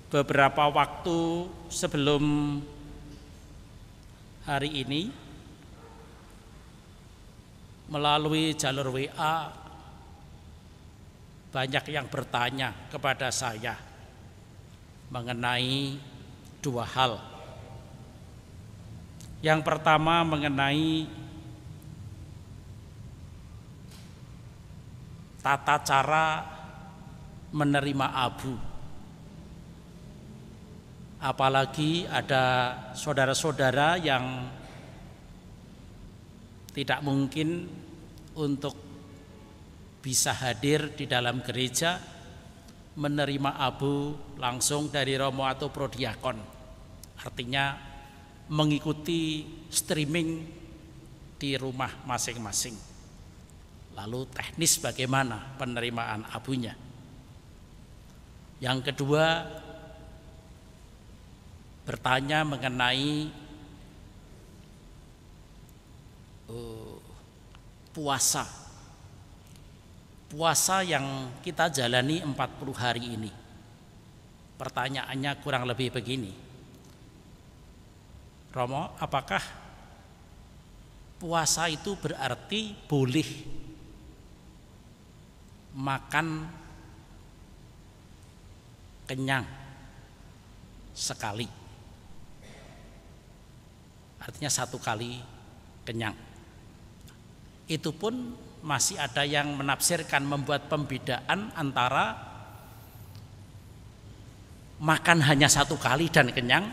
beberapa waktu sebelum hari ini melalui jalur WA banyak yang bertanya kepada saya mengenai dua hal. Yang pertama mengenai tata cara menerima abu. Apalagi ada saudara-saudara yang tidak mungkin untuk bisa hadir di dalam gereja menerima abu langsung dari romo atau prodiakon. Artinya mengikuti streaming di rumah masing-masing. Lalu teknis bagaimana penerimaan abunya. Yang kedua, bertanya mengenai puasa yang kita jalani 40 hari ini. Pertanyaannya kurang lebih begini, Romo, apakah puasa itu berarti boleh makan kenyang sekali? Artinya satu kali kenyang. Itu pun masih ada yang menafsirkan, membuat pembedaan antara makan hanya satu kali dan kenyang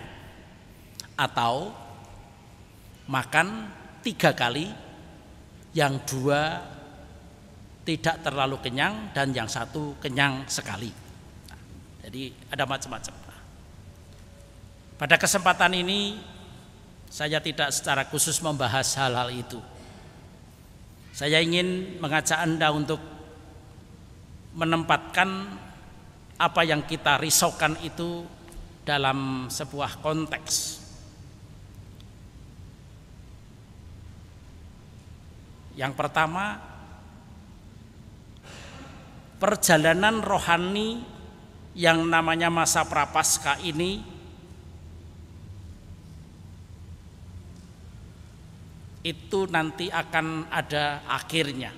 atau makan 3 kali, yang 2 tidak terlalu kenyang dan yang 1 kenyang sekali. Jadi ada macam-macam. Pada kesempatan ini saya tidak secara khusus membahas hal-hal itu. Saya ingin mengajak Anda untuk menempatkan apa yang kita risaukan itu dalam sebuah konteks. Yang pertama, perjalanan rohani yang namanya masa prapaskah ini itu nanti akan ada akhirnya.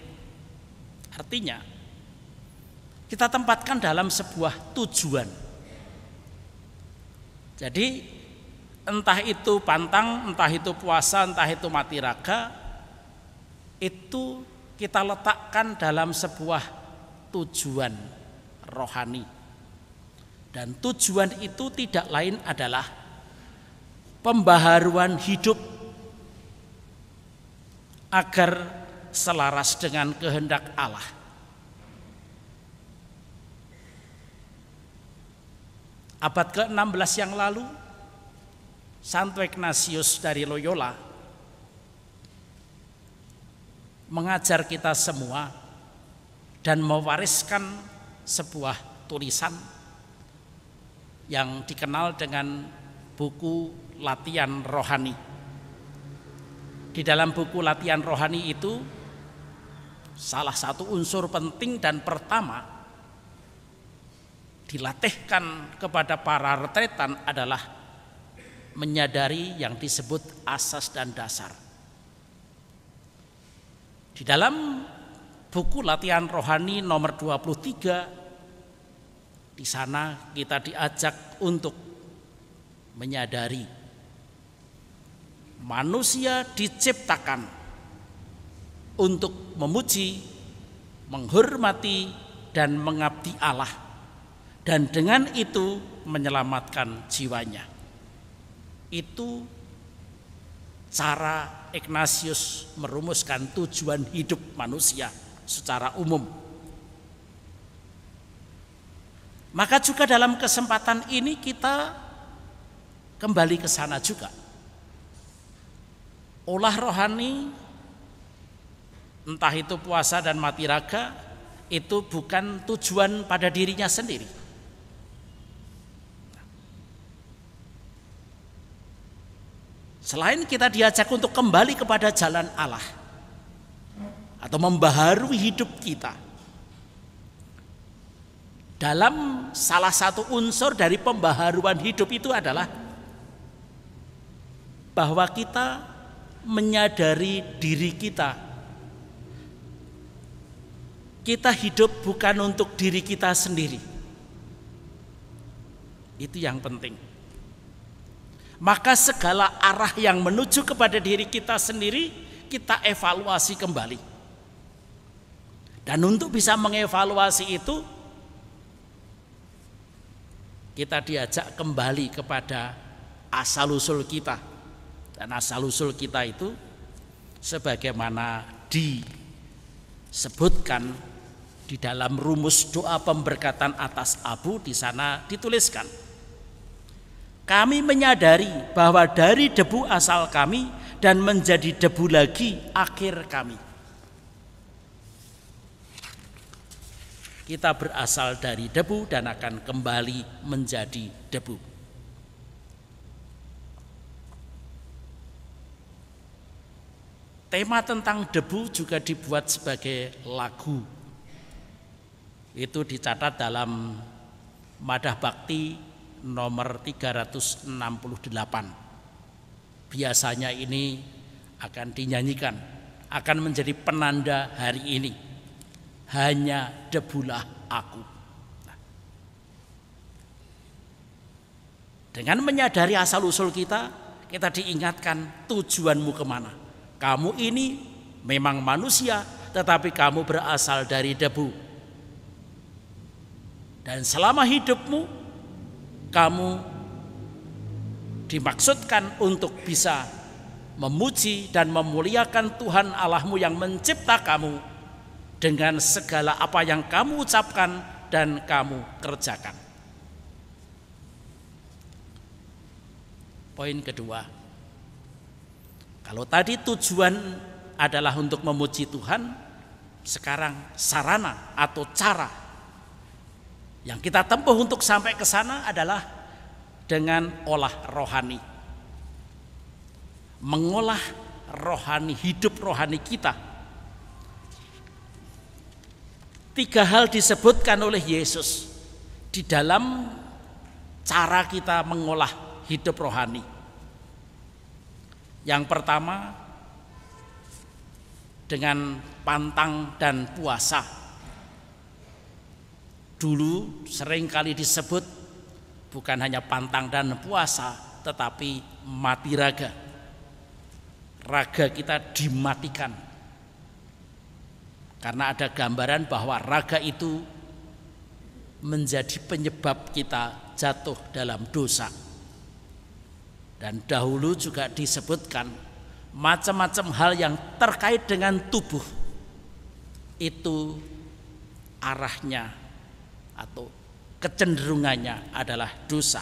Artinya kita tempatkan dalam sebuah tujuan. Jadi entah itu pantang, entah itu puasa, entah itu mati raga, itu kita letakkan dalam sebuah tujuan rohani. Dan tujuan itu tidak lain adalah pembaharuan hidup agar selaras dengan kehendak Allah. Abad ke-16 yang lalu, Santo Ignatius dari Loyola mengajar kita semua dan mewariskan sebuah tulisan yang dikenal dengan buku latihan rohani. Di dalam buku latihan rohani itu salah satu unsur penting dan pertama dilatihkan kepada para retretan adalah menyadari yang disebut asas dan dasar. Di dalam buku latihan rohani nomor 23, di sana kita diajak untuk menyadari manusia diciptakan untuk memuji, menghormati, dan mengabdi Allah, dan dengan itu menyelamatkan jiwanya. Itu cara Ignatius merumuskan tujuan hidup manusia secara umum. Maka juga dalam kesempatan ini kita kembali ke sana juga. Olah rohani, entah itu puasa dan mati raga, itu bukan tujuan pada dirinya sendiri. Selain kita diajak untuk kembali kepada jalan Allah atau membaharui hidup kita, dalam salah satu unsur dari pembaharuan hidup itu adalah bahwa kita menyadari diri kita. Kita hidup bukan untuk diri kita sendiri. Itu yang penting. Maka segala arah yang menuju kepada diri kita sendiri, kita evaluasi kembali. Dan untuk bisa mengevaluasi itu, kita diajak kembali kepada asal-usul kita. Dan asal-usul kita itu sebagaimana disebutkan di dalam rumus doa pemberkatan atas abu, di sana dituliskan, kami menyadari bahwa dari debu asal kami dan menjadi debu lagi akhir kami. Kita berasal dari debu dan akan kembali menjadi debu. Tema tentang debu juga dibuat sebagai lagu. Itu dicatat dalam Madah Bakti nomor 368. Biasanya ini akan dinyanyikan, akan menjadi penanda hari ini. Hanya debulah aku. Dengan menyadari asal-usul kita, kita diingatkan tujuanmu kemana. Kamu ini memang manusia, tetapi kamu berasal dari debu. Dan selama hidupmu, kamu dimaksudkan untuk bisa memuji dan memuliakan Tuhan Allahmu yang mencipta kamu dengan segala apa yang kamu ucapkan dan kamu kerjakan. Poin kedua, kalau tadi tujuan adalah untuk memuji Tuhan, sekarang sarana atau cara yang kita tempuh untuk sampai ke sana adalah dengan olah rohani. Mengolah rohani, hidup rohani kita. 3 hal disebutkan oleh Yesus di dalam cara kita mengolah hidup rohani. Yang pertama, dengan pantang dan puasa. Dulu seringkali disebut bukan hanya pantang dan puasa, tetapi mati raga. Raga kita dimatikan. Karena ada gambaran bahwa raga itu menjadi penyebab kita jatuh dalam dosa. Dan dahulu juga disebutkan macam-macam hal yang terkait dengan tubuh itu arahnya atau kecenderungannya adalah dosa.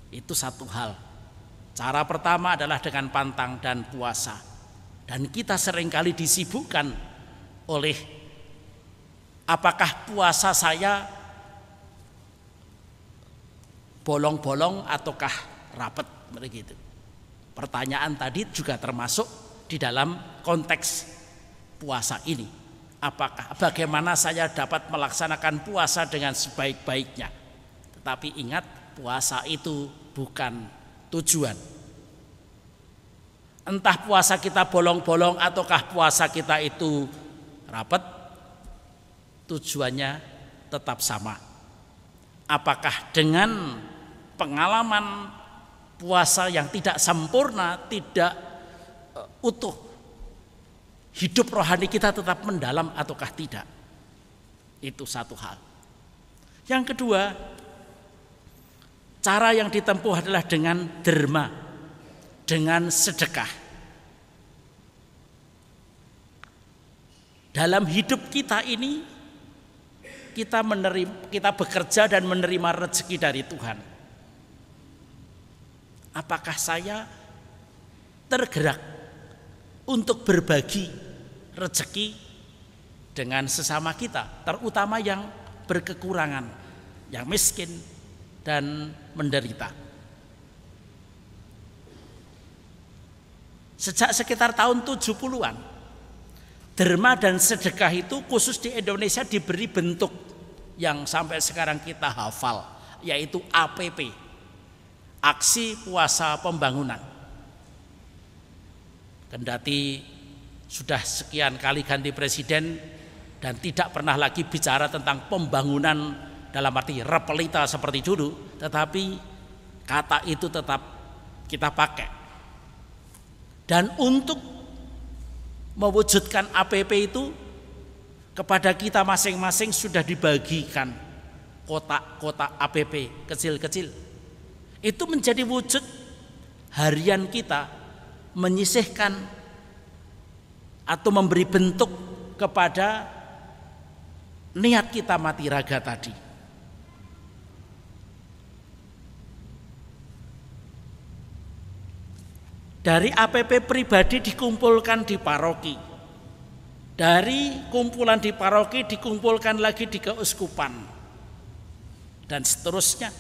Itu satu hal. Cara pertama adalah dengan pantang dan puasa. Dan kita seringkali disibukkan oleh apakah puasa saya bolong-bolong ataukah rapet begitu. Pertanyaan tadi juga termasuk di dalam konteks puasa ini. Bagaimana saya dapat melaksanakan puasa dengan sebaik-baiknya. Tetapi ingat, puasa itu bukan tujuan. Entah puasa kita bolong-bolong ataukah puasa kita itu rapet, tujuannya tetap sama. Apakah dengan pengalaman puasa yang tidak sempurna, tidak utuh, hidup rohani kita tetap mendalam ataukah tidak? Itu satu hal. Yang kedua, cara yang ditempuh adalah dengan derma, dengan sedekah. Dalam hidup kita ini, kita bekerja dan menerima rezeki dari Tuhan. Apakah saya tergerak untuk berbagi rezeki dengan sesama kita, terutama yang berkekurangan, yang miskin dan menderita? Sejak sekitar tahun 70-an derma dan sedekah itu khusus di Indonesia diberi bentuk yang sampai sekarang kita hafal, yaitu APP, Aksi Puasa Pembangunan. Kendati sudah sekian kali ganti presiden dan tidak pernah lagi bicara tentang pembangunan dalam arti repelita seperti dulu, tetapi kata itu tetap kita pakai. Dan untuk mewujudkan APP itu kepada kita masing-masing sudah dibagikan kotak-kotak APP kecil-kecil. Itu menjadi wujud harian kita menyisihkan atau memberi bentuk kepada niat kita mati raga tadi. Dari APP pribadi dikumpulkan di paroki. Dari kumpulan di paroki dikumpulkan lagi di keuskupan. Dan seterusnya.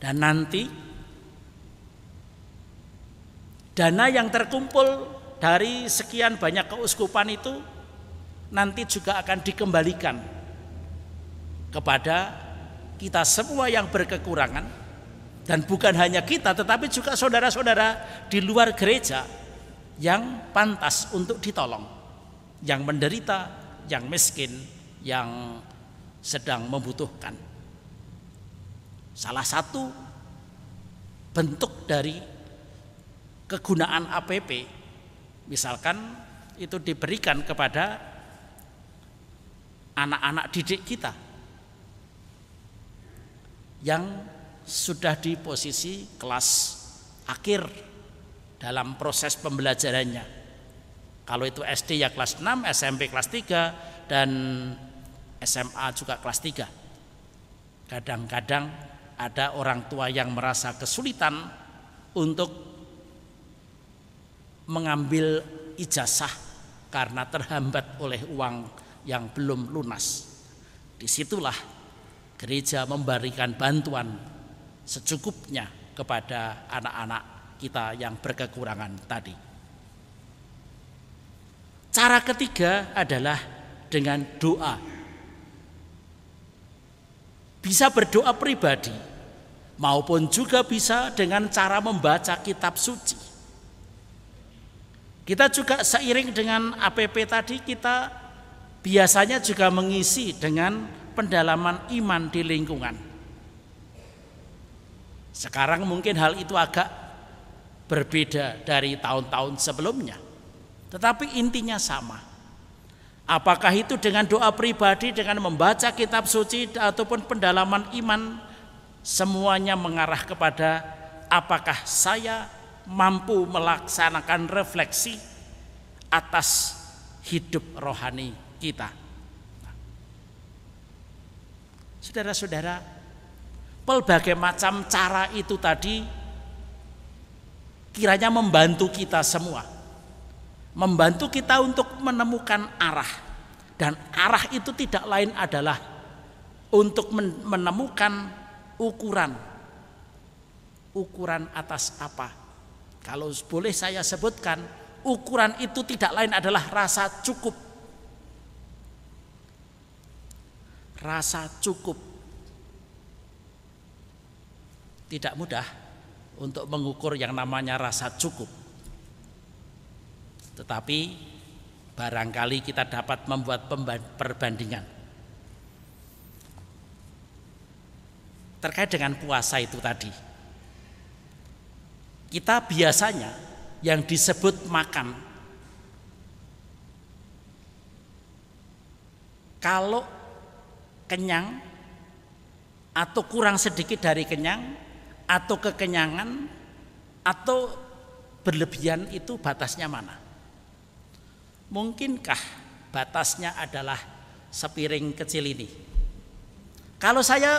Dan nanti dana yang terkumpul dari sekian banyak keuskupan itu nanti juga akan dikembalikan kepada kita semua yang berkekurangan. Dan bukan hanya kita, tetapi juga saudara-saudara di luar gereja yang pantas untuk ditolong, yang menderita, yang miskin, yang sedang membutuhkan. Salah satu bentuk dari kegunaan APP, misalkan itu diberikan kepada anak-anak didik kita yang sudah di posisi kelas akhir dalam proses pembelajarannya. Kalau itu SD ya kelas 6, SMP kelas 3, dan SMA juga kelas 3. Kadang-kadang ada orang tua yang merasa kesulitan untuk mengambil ijazah karena terhambat oleh uang yang belum lunas. Disitulah gereja memberikan bantuan secukupnya kepada anak-anak kita yang berkekurangan tadi. Cara ketiga adalah dengan doa. Bisa berdoa pribadi maupun juga bisa dengan cara membaca kitab suci. Kita juga seiring dengan APP tadi, kita biasanya juga mengisi dengan pendalaman iman di lingkungan. Sekarang mungkin hal itu agak berbeda dari tahun-tahun sebelumnya, tetapi intinya sama. Apakah itu dengan doa pribadi, dengan membaca kitab suci, ataupun pendalaman iman, semuanya mengarah kepada apakah saya mampu melaksanakan refleksi atas hidup rohani kita. Saudara-saudara, pelbagai macam cara itu tadi kiranya membantu kita semua, membantu kita untuk menemukan arah. Dan arah itu tidak lain adalah untuk menemukan ukuran atas apa. Kalau boleh saya sebutkan, ukuran itu tidak lain adalah rasa cukup. Rasa cukup. Tidak mudah untuk mengukur yang namanya rasa cukup. Tetapi barangkali kita dapat membuat perbandingan. Terkait dengan puasa itu tadi. Kita biasanya yang disebut makan, kalau kenyang atau kurang sedikit dari kenyang, atau kekenyangan, atau berlebihan, itu batasnya mana? Mungkinkah batasnya adalah sepiring kecil ini? Kalau saya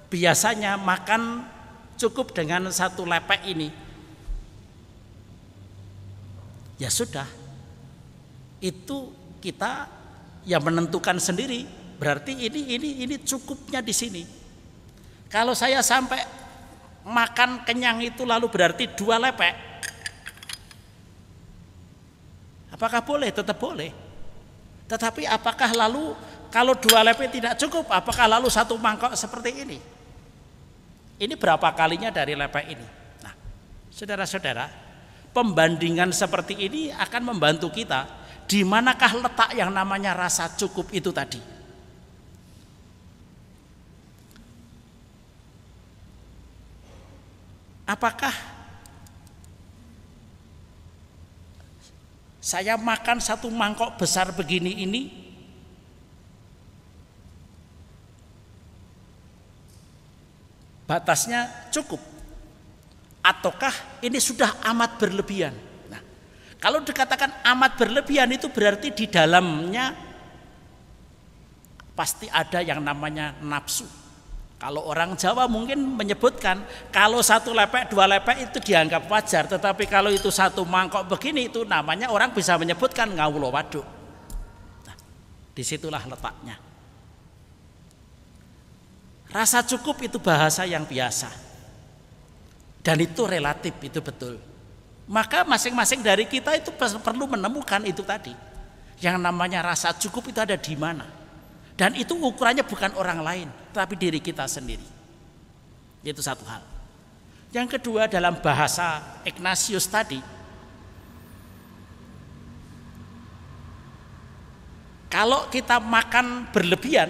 biasanya makan cukup dengan satu lepek ini, ya sudah, itu kita yang menentukan sendiri. Berarti ini cukupnya di sini. Kalau saya sampai makan kenyang itu lalu berarti 2 lepek, Apakah boleh? Tetap boleh. Tetapi apakah lalu kalau 2 lepek tidak cukup, apakah lalu 1 mangkok seperti ini? Ini berapa kalinya dari lepek ini? Nah, saudara-saudara, pembandingan seperti ini akan membantu kita di manakah letak yang namanya rasa cukup itu tadi. Apakah saya makan 1 mangkok besar begini ini batasnya cukup, ataukah ini sudah amat berlebihan? Nah, kalau dikatakan amat berlebihan itu berarti di dalamnya pasti ada yang namanya nafsu. Kalau orang Jawa mungkin menyebutkan kalau 1 lepek 2 lepek itu dianggap wajar, tetapi kalau itu 1 mangkok begini itu namanya orang bisa menyebutkan ngawula waduk. Nah, disitulah letaknya. Rasa cukup itu bahasa yang biasa dan itu relatif, itu betul. Maka masing-masing dari kita itu perlu menemukan itu tadi, yang namanya rasa cukup itu ada di mana. Dan itu ukurannya bukan orang lain, tapi diri kita sendiri. Itu satu hal. Yang kedua, dalam bahasa Ignatius tadi, kalau kita makan berlebihan,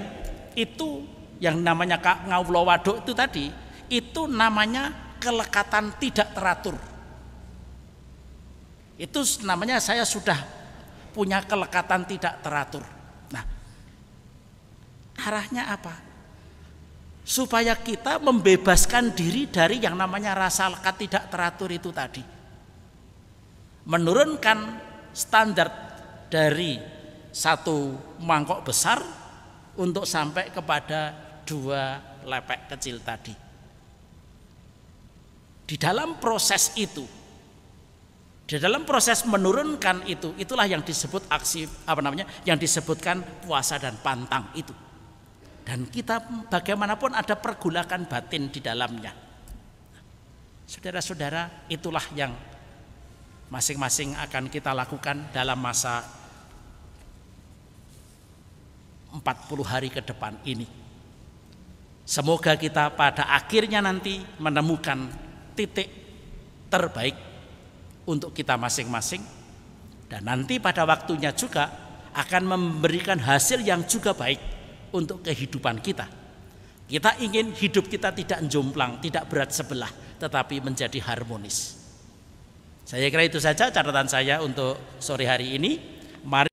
itu yang namanya ngawula waduk itu tadi, itu namanya kelekatan tidak teratur. Itu namanya saya sudah punya kelekatan tidak teratur. Nah, arahnya apa? Supaya kita membebaskan diri dari yang namanya rasa lekat tidak teratur itu tadi. Menurunkan standar dari 1 mangkok besar untuk sampai kepada 2 lepek kecil tadi. Di dalam proses itu, di dalam proses menurunkan itu, itulah yang disebut aksi yang disebutkan puasa dan pantang itu. Dan kita bagaimanapun ada pergulakan batin di dalamnya. Saudara-saudara, itulah yang masing-masing akan kita lakukan dalam masa 40 hari ke depan ini. Semoga kita pada akhirnya nanti menemukan titik terbaik untuk kita masing-masing, dan nanti pada waktunya juga akan memberikan hasil yang juga baik untuk kehidupan kita. Kita ingin hidup kita tidak jomplang, tidak berat sebelah, tetapi menjadi harmonis. Saya kira itu saja catatan saya untuk sore hari ini. Mari